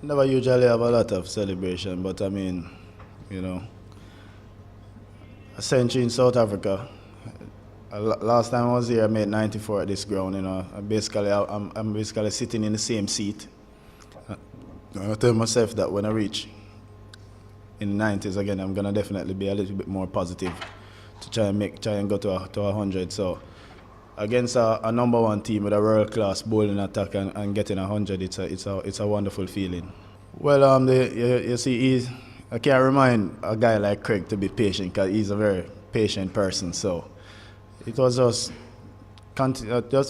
Never usually have a lot of celebration, but I mean, you know, a century in South Africa. Last time I was here, I made 94 at this ground. You know, I'm basically sitting in the same seat. I tell myself that when I reach in the 90s again, I'm gonna definitely be a little bit more positive to try and go to 100. So against a number one team with a world class bowling attack and getting 100, it's a wonderful feeling. Well, you see, I can't remind a guy like Craig to be patient because he's a very patient person. So it was just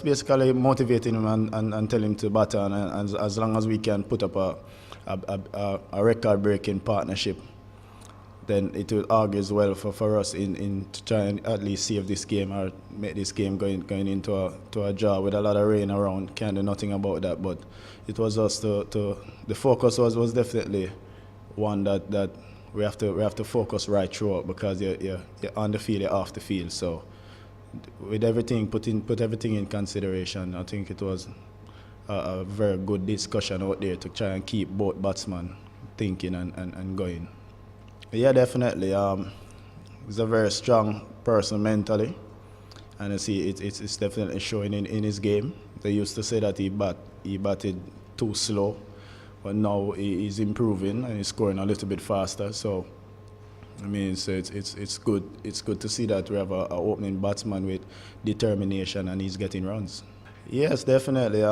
basically motivating him and telling him to batter, and as long as we can put up a record-breaking partnership, then it will augurs well for us in to try and at least save this game or make this game going into a draw with a lot of rain around. Can't do nothing about that, but it was us the focus was definitely one that we have to focus right throughout, because you're on the field, you're off the field. So with everything, put everything in consideration, I think it was a very good discussion out there to try and keep both batsmen thinking and going. Yeah, definitely. He's a very strong person mentally, and you see it's definitely showing in his game. They used to say that he batted too slow, but now he's improving and he's scoring a little bit faster. So I mean, so it's good. It's good to see that we have a opening batsman with determination and he's getting runs. Yes, definitely.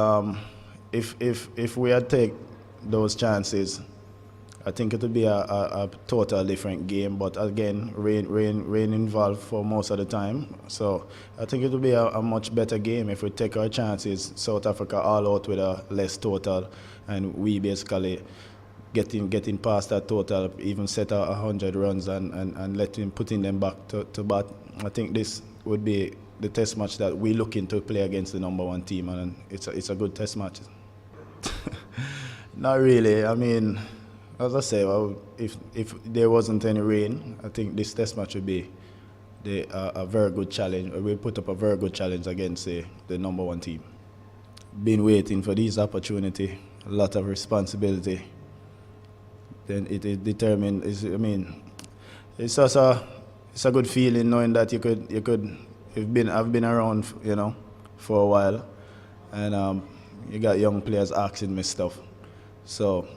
If we had take those chances, I think it would be a total different game. But again, rain involved for most of the time. So I think it would be a much better game if we take our chances. South Africa all out with a less total, and we basically getting past that total, even set out 100 runs and putting them back to bat. I think this would be the test match that we're looking to play against the number one team, and it's a good test match. Not really. I mean, as I say, well, if there wasn't any rain, I think this test match would be a very good challenge. We put up a very good challenge against the number one team. Been waiting for this opportunity, a lot of responsibility. Then it determined. I mean, it's also it's a good feeling knowing that I've been around, you know, for a while, and you got young players asking me stuff. So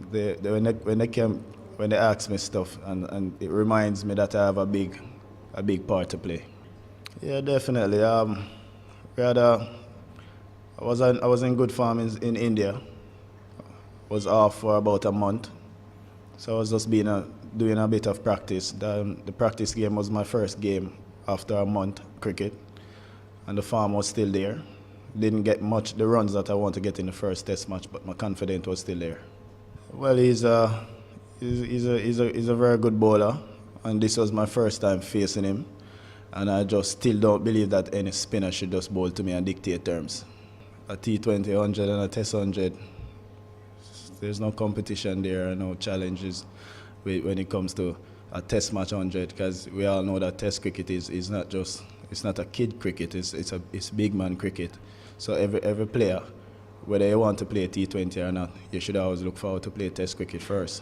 when they ask me stuff, and it reminds me that I have a big part to play. Yeah, definitely. We had I was in good form in India. Was off for about a month. So I was just doing a bit of practice. The practice game was my first game after a month cricket, and the form was still there. Didn't get the runs that I want to get in the first test match, but my confidence was still there. Well, he's a very good bowler, and this was my first time facing him, and I just still don't believe that any spinner should just bowl to me and dictate terms. A T20 100 and a Test 100. There's no competition there, no challenges when it comes to a Test match 100, because we all know that Test cricket is not just, it's not a kid cricket, it's big man cricket. So every player, whether you want to play T20 or not, you should always look forward to play Test cricket first.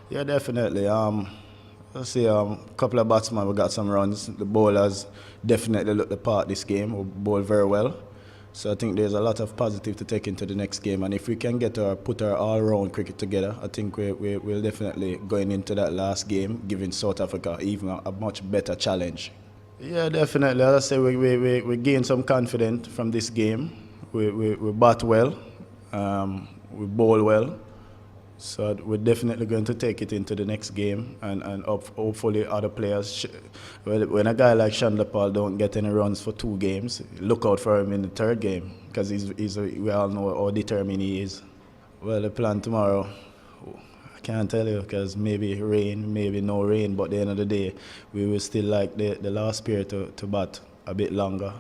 Yeah, definitely. Let's see, a couple of batsmen we got some runs. The bowlers definitely looked the part this game. We bowled very well. So I think there's a lot of positive to take into the next game, and if we can put our all-round cricket together, I think we'll definitely going into that last game, giving South Africa even a much better challenge. Yeah, definitely. As I say, we gain some confidence from this game. We bat well, we bowl well. So we're definitely going to take it into the next game, and hopefully other players. When a guy like Chandler don't get any runs for 2 games, look out for him in the 3rd game, because we all know how determined he is. Well, the plan tomorrow, I can't tell you, because maybe rain, maybe no rain, but at the end of the day, we will still like the last period to bat a bit longer.